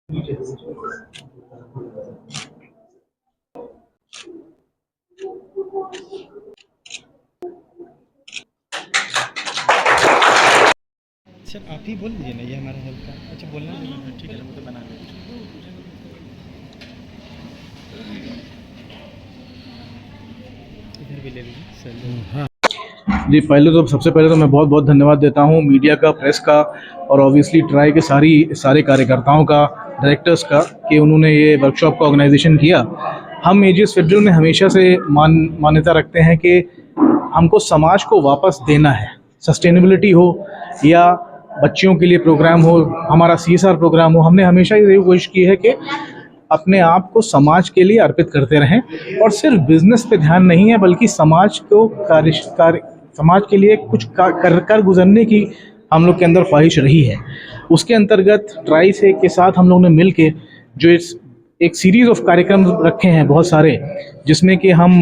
Sir आप ही बोल दीजिए ना, ये हमारा हेल्प का। अच्छा बोलना है, ठीक है, वो तो बना लेंगे। इधर भी ले लीजिए सर। जी, पहले तो सबसे पहले तो मैं बहुत बहुत धन्यवाद देता हूँ मीडिया का, प्रेस का और ऑब्वियसली ट्राई के सारे कार्यकर्ताओं का, डायरेक्टर्स का, कि उन्होंने ये वर्कशॉप का ऑर्गेनाइजेशन किया। हम एजीएस फेडरल में हमेशा से मान्यता रखते हैं कि हमको समाज को वापस देना है। सस्टेनेबिलिटी हो या बच्चियों के लिए प्रोग्राम हो, हमारा सीएसआर प्रोग्राम हो, हमने हमेशा ये कोशिश की है कि अपने आप को समाज के लिए अर्पित करते रहें और सिर्फ बिजनेस पे ध्यान नहीं है, बल्कि समाज को समाज के लिए कुछ कर गुजरने की हम लोग के अंदर ख्वाहिश रही है। उसके अंतर्गत ट्राई से के साथ हम लोग ने मिल के जो एक सीरीज़ ऑफ कार्यक्रम रखे हैं बहुत सारे, जिसमें कि हम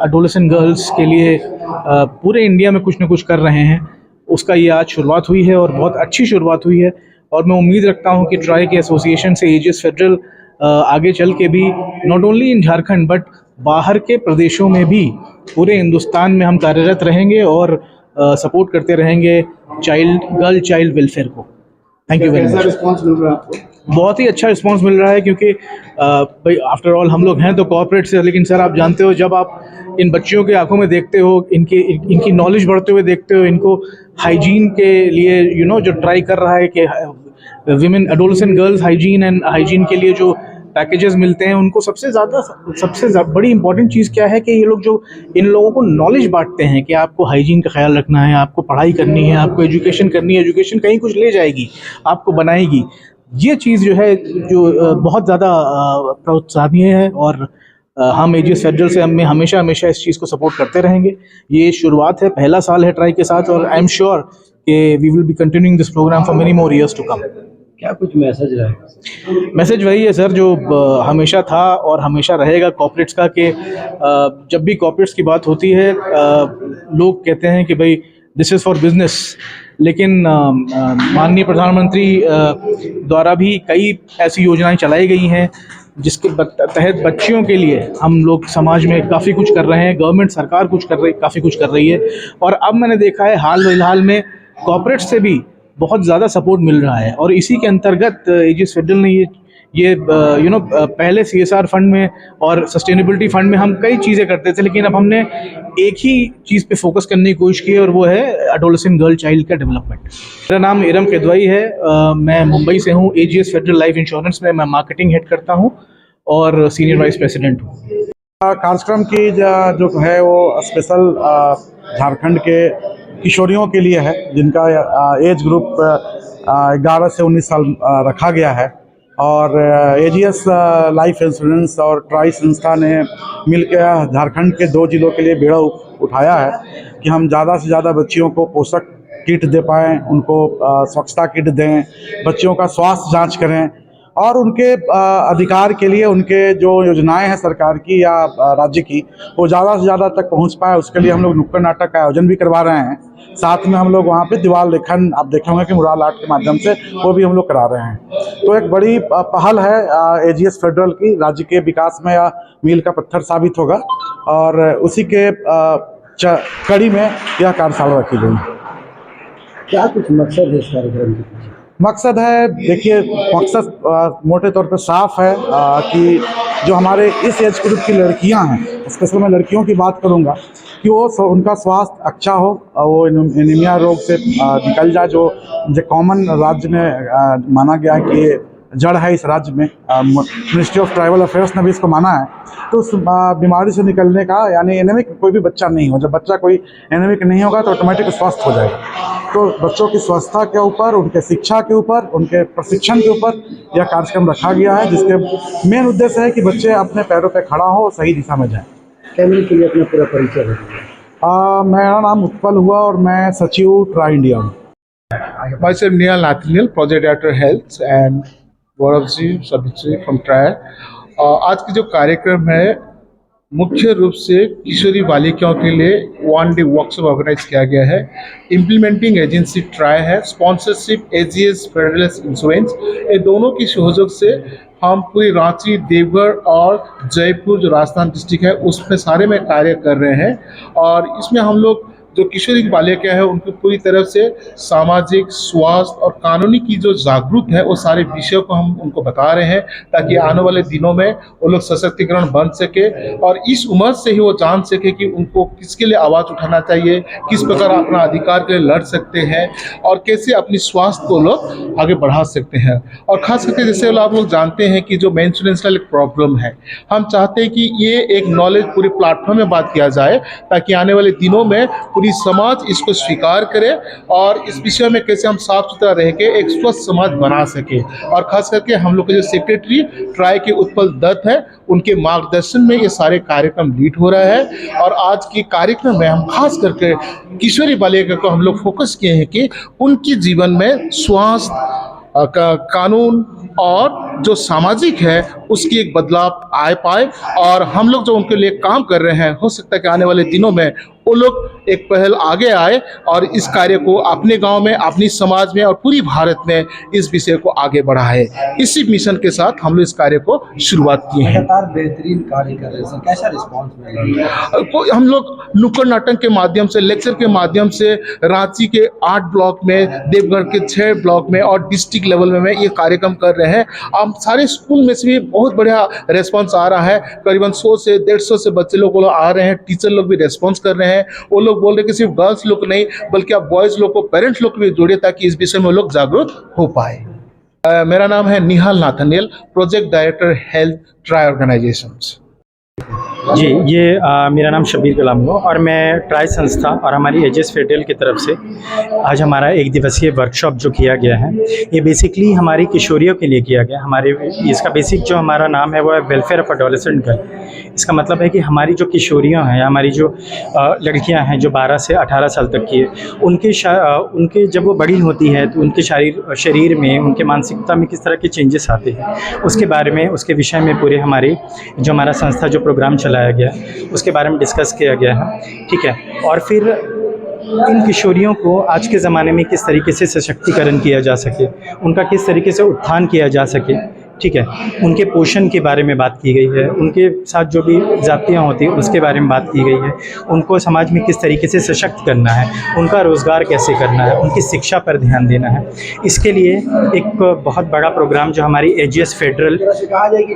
एडोलेसेंट गर्ल्स के लिए पूरे इंडिया में कुछ न कुछ कर रहे हैं। उसका ये आज शुरुआत हुई है और बहुत अच्छी शुरुआत हुई है, और मैं उम्मीद रखता हूँ कि ट्राई के एसोसिएशन से एजीएस फेडरल आगे चल के भी not only in Jharkhand but बाहर के प्रदेशों में भी पूरे हिंदुस्तान में हम कार्यरत रहेंगे और सपोर्ट करते रहेंगे गर्ल चाइल्ड वेलफेयर को। Thank you very much. Response मिल रहा है आपको? बहुत ही अच्छा रिस्पांस मिल रहा है, क्योंकि भाई आफ्टर ऑल हम लोग हैं तो कॉर्पोरेट से, लेकिन सर आप जानते हो, जब आप इन बच्चियों की आंखों में देखते हो, इनकी नॉलेज बढ़ते हुए देखते हो, इनको हाइजीन के लिए जो ट्राई कर रहा है कि विमेन एडोलेसेंट गर्ल्स हाइजीन के लिए जो पैकेजेस मिलते हैं, उनको सबसे बड़ी इंपॉर्टेंट चीज़ क्या है कि ये लोग जो इन लोगों को नॉलेज बांटते हैं कि आपको हाइजीन का ख्याल रखना है, आपको पढ़ाई करनी है, आपको एजुकेशन करनी है, एजुकेशन कहीं कुछ ले जाएगी, आपको बनाएगी। ये चीज़ जो है बहुत ज़्यादा प्रोत्साहनीय है, और हम एजीएस फेडरल से हमें हमेशा इस चीज़ को सपोर्ट करते रहेंगे। ये शुरुआत है, पहला साल है ट्राई के साथ, और आई एम श्योर कि we will be continuing this program for many more years to come. क्या कुछ मैसेज रहेगा? मैसेज वही है सर, जो हमेशा था और हमेशा रहेगा कॉर्पोरेट्स का, कि जब भी कॉर्पोरेट्स की बात होती है, लोग कहते हैं कि भाई दिस इज़ फॉर बिजनेस, लेकिन माननीय प्रधानमंत्री द्वारा भी कई ऐसी योजनाएं चलाई गई हैं जिसके तहत बच्चियों के लिए हम लोग समाज में काफ़ी कुछ कर रहे हैं। गवर्नमेंट सरकार काफ़ी कुछ कर रही है, और अब मैंने देखा है हाल फिलहाल में कॉर्पोरेट से भी बहुत ज़्यादा सपोर्ट मिल रहा है, और इसी के अंतर्गत एजीएस फेडरल ने ये पहले सीएसआर फंड में और सस्टेनेबिलिटी फंड में हम कई चीज़ें करते थे, लेकिन अब हमने एक ही चीज़ पे फोकस करने की कोशिश की, और वो है एडोलेसेंट गर्ल चाइल्ड का डेवलपमेंट। मेरा नाम इरम किदवाई है, मैं मुंबई से हूँ। एजीएस फेडरल लाइफ इंश्योरेंस में मैं मार्केटिंग हेड करता हूँ और सीनियर वाइस प्रेसिडेंट हूँ। कार्यक्रम की जो है वो स्पेशल झारखंड के किशोरियों के लिए है, जिनका एज ग्रुप 11 से 19 साल रखा गया है, और एजीएस लाइफ इंश्योरेंस और ट्राई संस्था ने मिलकर झारखंड के 2 जिलों के लिए बेड़ा उठाया है कि हम ज़्यादा से ज़्यादा बच्चियों को पोषक किट दे पाएँ, उनको स्वच्छता किट दें, बच्चियों का स्वास्थ्य जांच करें, और उनके अधिकार के लिए उनके जो योजनाएं हैं सरकार की या राज्य की, वो ज़्यादा से ज़्यादा तक पहुंच पाए। उसके लिए हम लोग नुक्कड़ नाटक का आयोजन भी करवा रहे हैं। साथ में हम लोग वहाँ पे दीवार लेखन, आप देखे होंगे कि मुराल आर्ट के माध्यम से, वो भी हम लोग करा रहे हैं। तो एक बड़ी पहल है एजीएस फेडरल की, राज्य के विकास में या मील का पत्थर साबित होगा, और उसी के कड़ी में यह कार्यशाला रखी गई। क्या कुछ मकसद है इस कार्यक्रम के? मकसद है, देखिए, मकसद मोटे तौर पे साफ है कि जो हमारे इस एज ग्रुप की लड़कियां हैं, स्पेशल मैं लड़कियों की बात करूंगा, कि वो उनका स्वास्थ्य अच्छा हो, वो एनीमिया रोग से निकल जाए, जो कॉमन राज्य में माना गया है कि जड़ है इस राज्य में। मिनिस्ट्री ऑफ ट्राइबल अफेयर्स ने भी इसको माना है। तो उस बीमारी से निकलने का, यानी एनीमिक कोई भी बच्चा नहीं हो, जब बच्चा कोई एनीमिक नहीं होगा तो ऑटोमेटिक स्वस्थ हो जाएगा। तो बच्चों की स्वस्थता के ऊपर, उनके शिक्षा के ऊपर, उनके प्रशिक्षण के ऊपर यह कार्यक्रम रखा गया है, जिसके मेन उद्देश्य है कि बच्चे अपने पैरों पर खड़ा हो, सही दिशा में जाएँ। फैमिली के लिए अपना पूरा परिचय है। मेरा नाम उत्पल हुआ और मैं सचिव ट्राई इंडिया हूँ। Myself Neil Nathaniel, Project Director Health, and Gaurav ji सभी फ्रॉम ट्राई। आज की जो कार्यक्रम है मुख्य रूप से किशोरी बालिकाओं के लिए 1 डे वर्कशॉप ऑर्गेनाइज किया गया है। इम्प्लीमेंटिंग एजेंसी ट्राई है, स्पॉन्सरशिप एजीएस फेडरल इंश्योरेंस, ये दोनों की सहयोग से हम पूरी रांची, देवघर और जयपुर जो राजस्थान डिस्ट्रिक्ट है उसमें सारे में कार्य कर रहे हैं। और इसमें हम लोग जो किशोरी बालिका है उनको पूरी तरह से सामाजिक, स्वास्थ्य और कानूनी की जो जागरूक है वो सारे विषयों को हम उनको बता रहे हैं, ताकि आने वाले दिनों में वो लोग सशक्तिकरण बन सके और इस उम्र से ही वो जान सके कि उनको किसके लिए आवाज़ उठाना चाहिए, किस प्रकार अपना अधिकार के लिए लड़ सकते हैं और कैसे अपनी स्वास्थ्य को लोग आगे बढ़ा सकते हैं। और खास करके जैसे आप लोग जानते हैं कि जो मेंस्ट्रुएशनल एक प्रॉब्लम है, हम चाहते हैं कि ये एक नॉलेज पूरे प्लेटफॉर्म में बात किया जाए, ताकि आने वाले दिनों में पूरी समाज इसको स्वीकार करे और इस विषय में कैसे हम साफ सुथरा रह के एक स्वस्थ समाज बना सके। और खास करके हम लोग के जो सेक्रेटरी ट्राई के उत्पल दत्त है, उनके मार्गदर्शन में ये सारे कार्यक्रम लीड हो रहा है। और आज के कार्यक्रम में हम खास करके किशोरी बालिका को हम लोग फोकस किए हैं कि उनके जीवन में स्वास्थ्य का कानून और जो सामाजिक है उसकी एक बदलाव आ पाए। और हम लोग जो उनके लिए काम कर रहे हैं, हो सकता है कि आने वाले दिनों में वो लोग एक पहल आगे आए और इस कार्य को अपने गांव में, अपनी समाज में और पूरी भारत में इस विषय को आगे बढ़ाए। इसी मिशन के साथ हम लोग इस कार्य को शुरुआत किए हैं। लगातार बेहतरीन कार्य कर रहे हैं, कैसा रिस्पांस मिल रहा है? हम लोग नुक्कड़ नाटक के माध्यम से, लेक्चर के माध्यम से रांची के 8 ब्लॉक में, देवघर के 6 ब्लॉक में और डिस्ट्रिक्ट लेवल में ये कार्यक्रम कर रहे हैं। अब सारे स्कूल में से भी बहुत बढ़िया रेस्पॉन्स आ रहा है। करीबन 100 से 150 से बच्चे लोग आ रहे हैं, टीचर लोग भी रेस्पॉन्स कर रहे हैं। वो लोग बोल रहे हैं कि सिर्फ गर्ल्स लोग नहीं बल्कि आप बॉयज़ लोग को, पेरेंट्स लोग को भी जोड़िए ताकि इस विषय में वो लोग जागरूक हो पाए। मेरा नाम है Nihal Nathaniel, project director health try organisations. जी, ये मेरा नाम शबीर कलाम हो और मैं ट्राई संस्था और हमारी एजेस फेडरल की तरफ से आज हमारा 1 दिवसीय वर्कशॉप जो किया गया है, ये बेसिकली हमारी किशोरियों के लिए किया गया। हमारे इसका बेसिक जो हमारा नाम है वो है वेलफेयर ऑफ एडोलेसेंट गर्ल। इसका मतलब है कि हमारी जो किशोरियाँ हैं, हमारी जो लड़कियाँ हैं जो 12 से 18 साल तक की है, उनके जब वो बड़ी होती है तो उनके शरीर में, उनके मानसिकता में किस तरह के चेंजेस आते हैं, उसके बारे में, उसके विषय में पूरे हमारा संस्था जो प्रोग्राम चलाया गया उसके बारे में डिस्कस किया गया है। ठीक है। और फिर इन किशोरियों को आज के ज़माने में किस तरीके से सशक्तिकरण किया जा सके, उनका किस तरीके से उत्थान किया जा सके, ठीक है, उनके पोषण के बारे में बात की गई है, उनके साथ जो भी जातियाँ होती हैं उसके बारे में बात की गई है, उनको समाज में किस तरीके से सशक्त करना है, उनका रोज़गार कैसे करना है, उनकी शिक्षा पर ध्यान देना है। इसके लिए एक बहुत बड़ा प्रोग्राम जो हमारी एजीएस फेडरल कहा जाए कि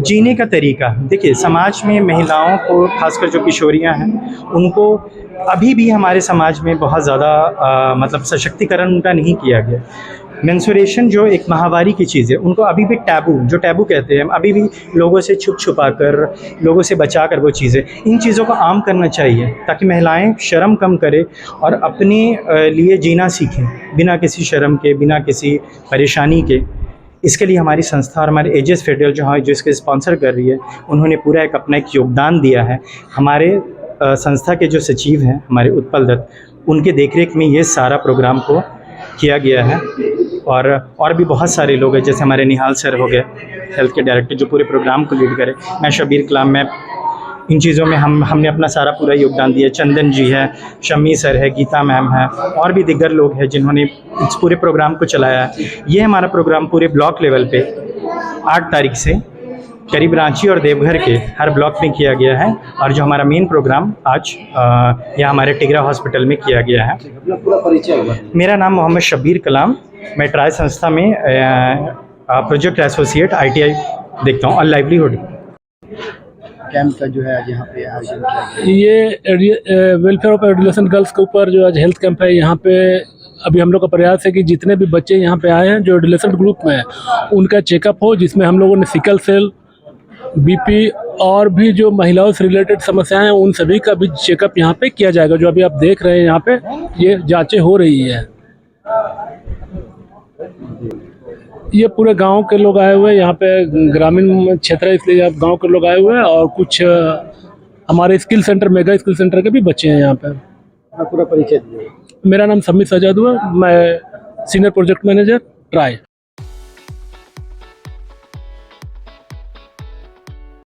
जीने का तरीका, देखिए समाज में महिलाओं को, खासकर जो किशोरियाँ हैं, उनको अभी भी हमारे समाज में बहुत ज़्यादा मतलब सशक्तिकरण उनका नहीं किया गया। मेंस्ट्रुएशन जो एक माहवारी की चीज़ है, उनको अभी भी टैबू कहते हैं, अभी भी लोगों से छुपा कर, लोगों से बचा कर वो चीज़ें, इन चीज़ों को आम करना चाहिए ताकि महिलाएं शर्म कम करें और अपने लिए जीना सीखें बिना किसी शर्म के, बिना किसी परेशानी के। इसके लिए हमारी संस्था और हमारे एजेस फेडरल जो इसके स्पॉन्सर कर रही है, उन्होंने पूरा अपना एक योगदान दिया है। हमारे संस्था के जो सचिव हैं हमारे उत्पल दत्त, उनके देखरेख में ये सारा प्रोग्राम को किया गया है। और भी बहुत सारे लोग हैं, जैसे हमारे निहाल सर हो गए, हेल्थ के डायरेक्टर, जो पूरे प्रोग्राम को लीड करे। मैं शबीर कलाम, मैं इन चीज़ों में हमने अपना सारा पूरा योगदान दिया। चंदन जी है, शम्मी सर है, गीता मैम है, और भी दिग्गर लोग हैं जिन्होंने इस पूरे प्रोग्राम को चलाया है। ये हमारा प्रोग्राम पूरे ब्लॉक लेवल पे 8 तारीख से करीब रांची और देवघर के हर ब्लॉक में किया गया है। और जो हमारा मेन प्रोग्राम आज यहाँ हमारे टिगरा हॉस्पिटल में किया गया है। पूरा परिचय। मेरा नाम मोहम्मद शबीर कलाम, मैं ट्राई संस्था में प्रोजेक्ट एसोसिएट ITI देखता हूँ और लाइवलीहुड। कैंप का जो है आज यहाँ पे आयोजन किया गया। ये वेलफेयर ऑफ एडोलेसेंट गर्ल्स के ऊपर जो आज हेल्थ कैंप है, यहाँ पे अभी हम लोग का प्रयास है कि जितने भी बच्चे यहाँ पे आए हैं जो एडोलेसेंट ग्रुप में हैं, उनका चेकअप हो, जिसमें हम लोगों ने सिकल सेल, BP और भी जो महिलाओं से रिलेटेड समस्याएं हैं उन सभी का भी चेकअप यहाँ पे किया जाएगा। जो अभी आप देख रहे हैं यहाँ पे ये जांचें हो रही है। ये पूरे गांव के लोग आए हुए हैं, यहाँ पे ग्रामीण क्षेत्र है इसलिए आप गांव के लोग आए हुए हैं, और कुछ हमारे skill centre, mega skill centre के भी बच्चे हैं यहाँ पे। पूरा परिचय दीजिए। मेरा नाम समीर सजाद हुआ, मैं सीनियर प्रोजेक्ट मैनेजर ट्राई।